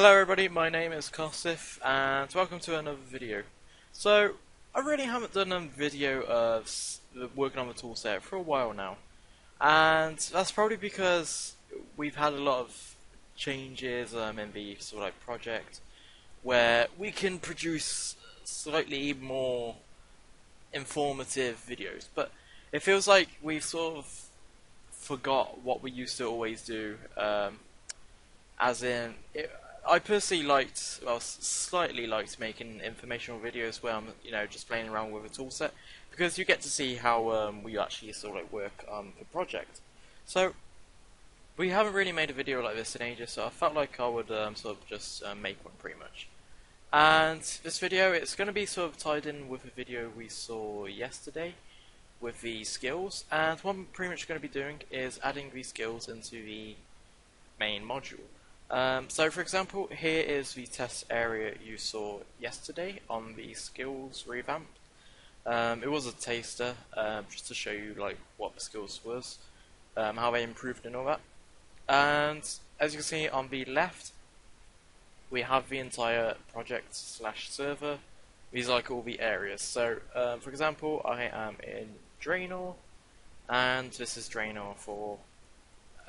Hello everybody, my name is Kosif and welcome to another video. So, I really haven't done a video of working on the toolset for a while now. And that's probably because we've had a lot of changes in the sort of like project where we can produce slightly more informative videos. But it feels like we've sort of forgot what we used to always do, as in... I personally liked, well, slightly liked making informational videos where I'm, just playing around with a toolset, because you get to see how we actually sort of like work on the project. So, we haven't really made a video like this in ages, so I felt like I would sort of just make one pretty much. And this video, it's going to be sort of tied in with a video we saw yesterday with the skills, and what I'm pretty much going to be doing is adding these skills into the main module. So for example, here is the test area you saw yesterday on the skills revamp. It was a taster, just to show you like what the skills was, how they improved and all that. And as you can see on the left, we have the entire project / server. These are like all the areas. So for example, I am in Gielinor, and this is Gielinor for...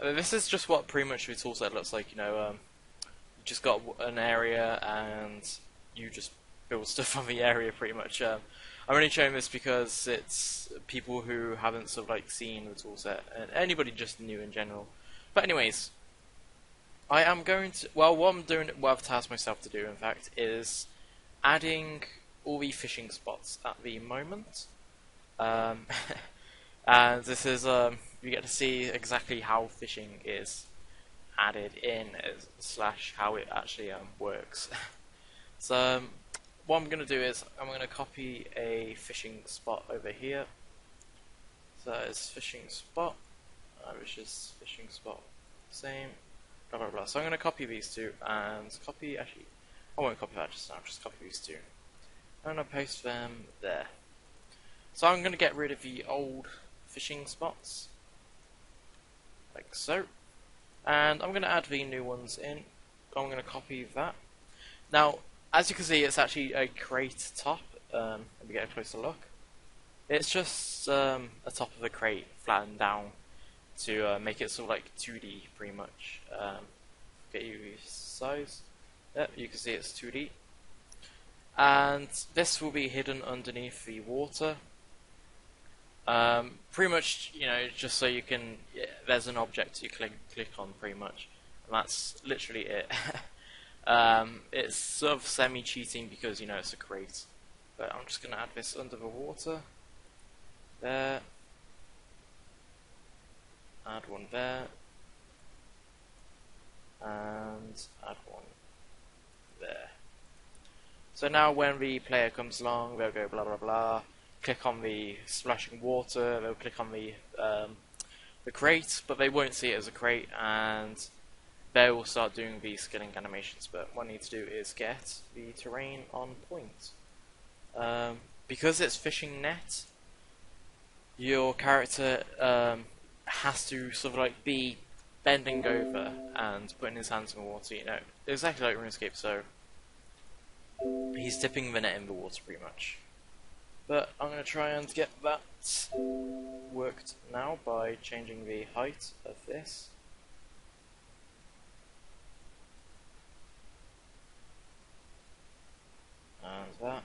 this is just what pretty much the toolset looks like, you just got an area and you just build stuff on the area pretty much. I'm only showing this because it's people who haven't sort of like seen the toolset, and anybody just new in general. But anyways, I am going to, well, what I'm doing, what I've tasked myself to do in fact, is adding all the fishing spots at the moment. And this is, you get to see exactly how fishing is added in, / how it actually works. So what I'm going to do is I'm going to copy a fishing spot over here. So it's fishing spot, which is fishing spot, same, blah blah blah. So I'm going to copy these two and copy, actually, I won't copy that just now, just copy these two. I'm going to paste them there. So I'm going to get rid of the old fishing spots, like so, and I'm going to add the new ones in. I'm going to copy that. Now, as you can see, it's actually a crate top. Let me get a closer look. It's just a top of the crate flattened down to make it sort of like 2D pretty much. Get you the size. Yep, you can see it's 2D. And this will be hidden underneath the water. Pretty much, just so you can, there's an object you click on pretty much, and that's literally it. It's sort of semi-cheating because, it's a crate, but I'm just going to add this under the water, there, add one there, and add one there. So now when the player comes along, they'll go blah blah blah, click on the splashing water, they'll click on the crate, but they won't see it as a crate, and they will start doing the skilling animations. But what I need to do is get the terrain on point. Because it's fishing net, your character has to sort of like be bending over and putting his hands in the water, exactly like Runescape, so he's dipping the net in the water pretty much. But I'm going to try and get that worked now by changing the height of this. And that.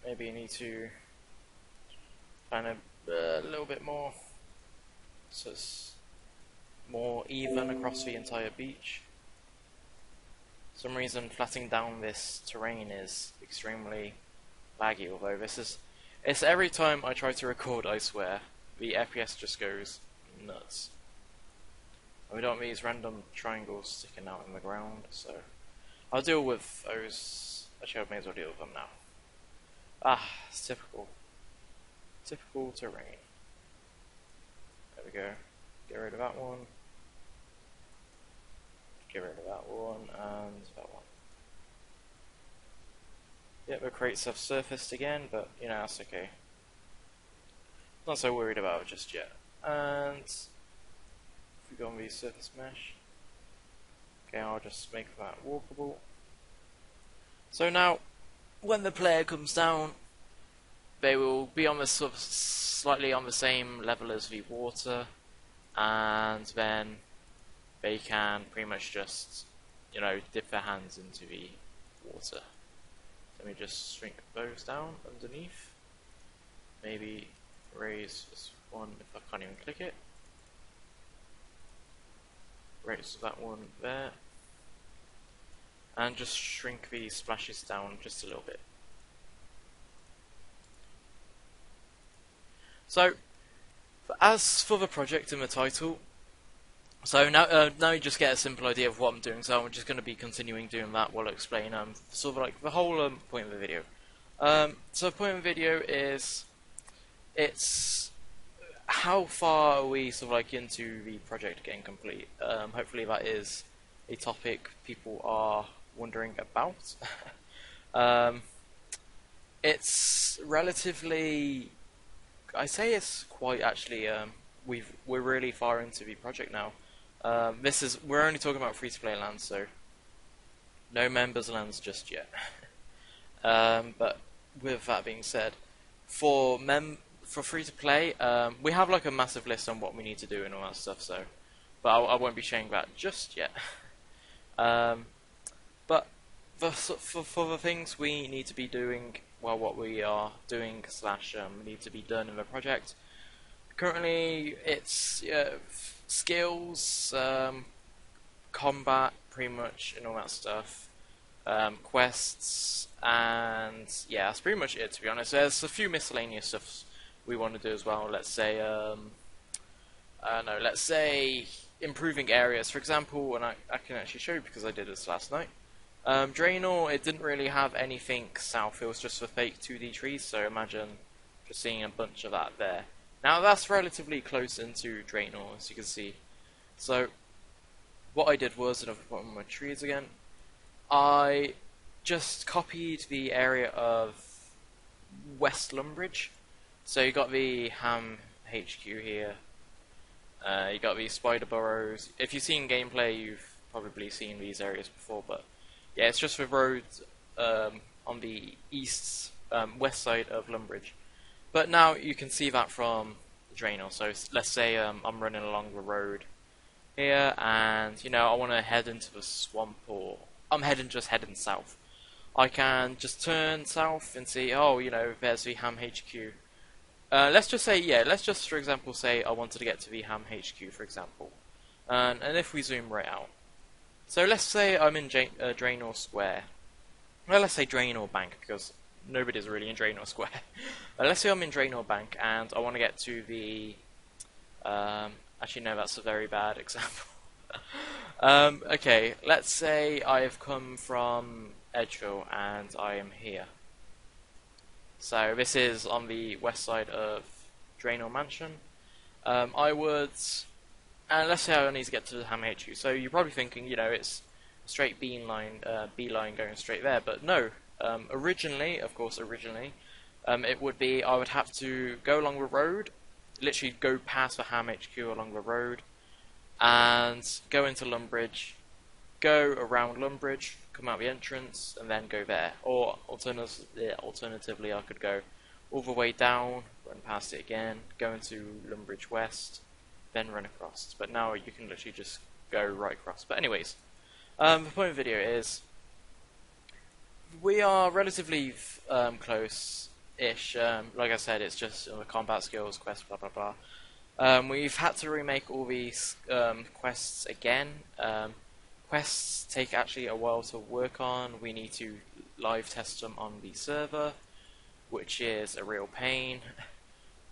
Maybe you need to kind of a little bit more, so it's more even across the entire beach. For some reason flattening down this terrain is extremely laggy, although it's every time I try to record, I swear, the FPS just goes nuts. And we don't have these random triangles sticking out in the ground, so I'll deal with those. Actually, I may as well deal with them now. It's typical. Typical terrain. There we go. Get rid of that one. Get rid of that one, and that one. Yep, the crates have surfaced again, but that's okay. Not so worried about it just yet. And if we go on the surface mesh, Okay, I'll just make that walkable. So now, when the player comes down, they will be on the sort of slightly on the same level as the water, and then they can pretty much just, you know, dip their hands into the water. Let me just shrink those down underneath. Maybe raise this one if I can't even click it. Raise that one there. And just shrink these splashes down just a little bit. So, as for the project in the title, so now you just get a simple idea of what I'm doing. So I'm just going to be continuing doing that while I explain sort of like the whole point of the video. So the point of the video is it's how far are we sort of like into the project getting complete. Hopefully that is a topic people are wondering about. It's relatively, I say it's quite actually. We're really far into the project now. We're only talking about free-to-play lands, so no members lands just yet. But with that being said, for free-to-play, we have like a massive list on what we need to do and all that stuff. So, but I won't be sharing that just yet. But for the things we need to be doing, well, what we are doing / need to be done in the project. Currently, it's skills, combat, pretty much, and all that stuff. Quests, and yeah, that's pretty much it. To be honest, there's a few miscellaneous stuff we want to do as well. Let's say, let's say improving areas, for example. And I can actually show you because I did this last night. Gielinor, it didn't really have anything south. It was just the fake 2D trees. So imagine just seeing a bunch of that there. Now that's relatively close into Gielinor, as you can see. So what I did was, and I've put on my trees again, I just copied the area of West Lumbridge. So you got the Ham HQ here. You got these spider burrows. If you've seen gameplay, you've probably seen these areas before, but yeah, it's just the road on the west side of Lumbridge. But now you can see that from Gielinor. So let's say I'm running along the road here, and you know I want to head into the swamp, or I'm heading south. I can just turn south and see, oh, you know, there's the Ham HQ. Let's just say, yeah, let's just for example say I wanted to get to the Ham HQ, for example, and if we zoom right out. So let's say I'm in Gielinor Square. Well, let's say Gielinor Bank, because nobody's really in Gielinor Square. Let's say I'm in Gielinor Bank and I want to get to the... actually, no, that's a very bad example. Okay, let's say I've come from Edgeville and I am here. So this is on the west side of Gielinor Mansion. I would... And let's say I need to get to the Ham HQ. So you're probably thinking, you know, it's a straight beeline going straight there. But no. Originally, it would be I would have to go along the road, literally go past the Ham HQ along the road, and go into Lumbridge, go around Lumbridge, come out the entrance, and then go there. Or alternatively, I could go all the way down, run past it again, go into Lumbridge West, then run across. But now you can literally just go right across. But anyways, the point of the video is we are relatively close-ish. Like I said, it's just combat skills, quests, blah blah blah. We've had to remake all these quests again. Quests take actually a while to work on. We need to live test them on the server, which is a real pain.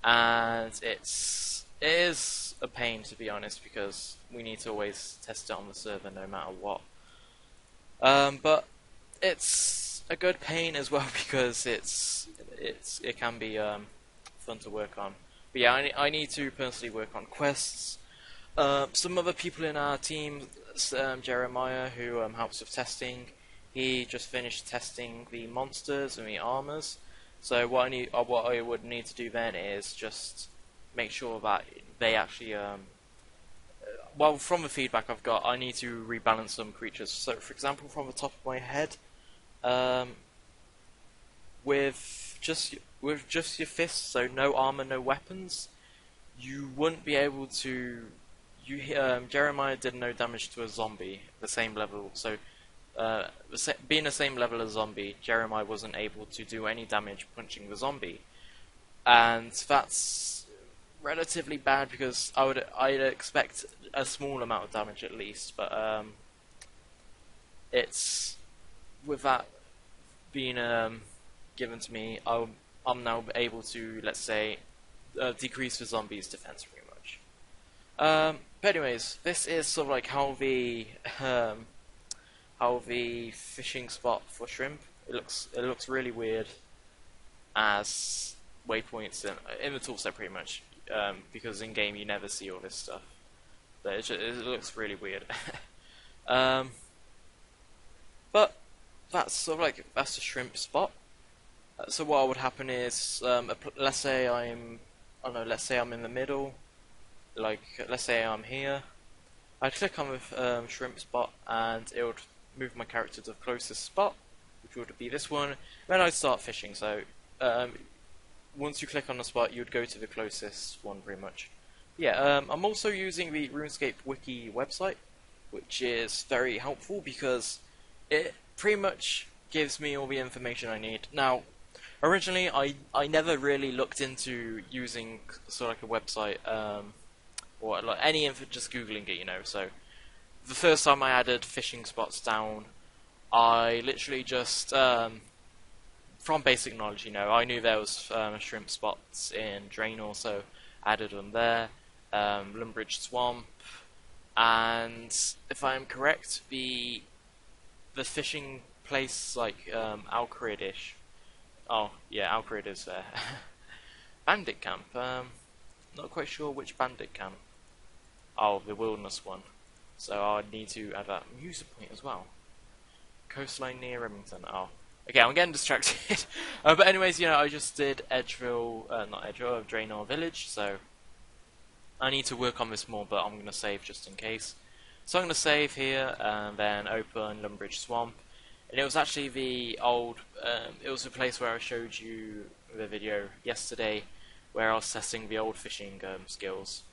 And it is a pain, to be honest, because we need to always test it on the server no matter what. But it's a good pain as well because it can be fun to work on. But yeah, I need to personally work on quests. Some other people in our team, Jeremiah, who helps with testing, he just finished testing the monsters and the armors. So what I would need to do then is just make sure that they actually well, from the feedback I've got, I need to rebalance some creatures. So, for example, from the top of my head, with just your fists, so no armor, no weapons, you wouldn't be able to. Jeremiah did no damage to a zombie, the same level. So, being the same level as zombie, Jeremiah wasn't able to do any damage punching the zombie, and that's relatively bad because I'd expect a small amount of damage at least, but it's with that being given to me, I'm now able to, let's say, decrease the zombies' defense pretty much. But anyways, this is sort of like how the fishing spot for shrimp. It looks really weird as waypoints in the toolset pretty much, because in game you never see all this stuff. But it looks really weird. But that's sort of like that's the shrimp spot. So what would happen is, let's say I'm in the middle, like let's say I'm here. I'd click on the shrimp spot and it would move my character to the closest spot, which would be this one. Then I'd start fishing. So once you click on the spot, you'd go to the closest one pretty much. Yeah, I'm also using the Runescape wiki website, which is very helpful because it pretty much gives me all the information I need. Now, originally I never really looked into using sort of like a website, or like any info, just googling it, you know. So the first time I added fishing spots down, I literally just from basic knowledge, you know, I knew there was shrimp spots in Gielinor, so added them there. Lumbridge Swamp, and if I am correct, the fishing place like Alcrid-ish. Oh yeah, Alcrid is there. Bandit Camp. Not quite sure which bandit camp. Oh, the wilderness one. So I need to add that user point as well. Coastline near Remington. Oh, okay, I'm getting distracted. But anyways, you know, I just did Gielinor Village, so I need to work on this more, but I'm going to save just in case. So I'm going to save here, and then open Lumbridge Swamp. And it was actually the old, it was the place where I showed you the video yesterday, where I was testing the old fishing skills.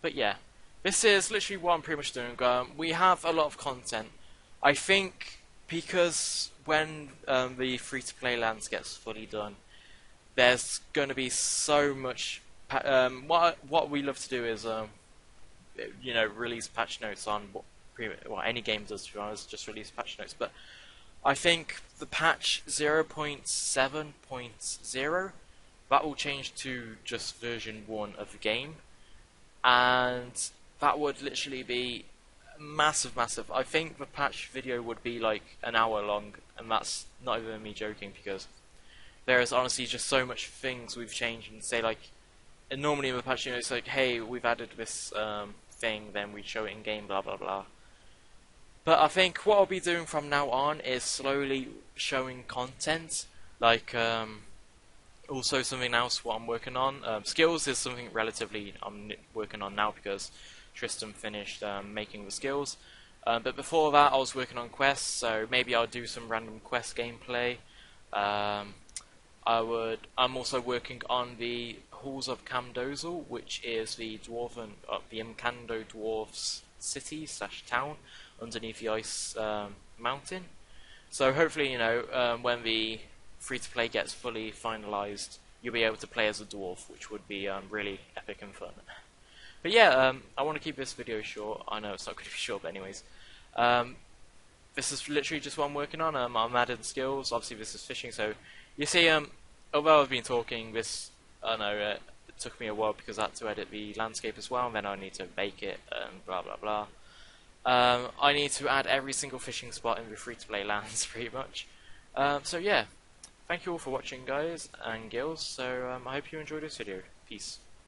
But yeah, this is literally what I'm pretty much doing. We have a lot of content. I think because when the free-to-play lands gets fully done, there's going to be so much. What we love to do is, you know, release patch notes on what any game does. To be honest, just release patch notes. But I think the patch 0.7.0 that will change to just version 1 of the game, and that would literally be massive. I think the patch video would be like an hour long, and that's not even me joking, because there is honestly just so much things we've changed. And say like, and normally in the patch, you know, it's like, hey, we've added this thing, then we show it in game, blah blah blah. But I think what I'll be doing from now on is slowly showing content, like also something else what I'm working on. Skills is something relatively I'm working on now because Tristan finished making the skills. But before that I was working on quests, so maybe I'll do some random quest gameplay. I'm also working on the Halls of Camdozel, which is the Mkando Dwarves city / town underneath the ice mountain. So hopefully, you know, when the free-to-play gets fully finalized, you'll be able to play as a dwarf, which would be really epic and fun. But yeah, I want to keep this video short. I know it's not going to be short, but anyways. This is literally just what I'm working on. I'm adding skills. Obviously, this is fishing, so you see, although I've been talking, this, I know, it took me a while because I had to edit the landscape as well, and then I need to bake it, and blah blah blah. I need to add every single fishing spot in the free-to-play lands, pretty much. So yeah, thank you all for watching, guys and girls. So I hope you enjoyed this video. Peace.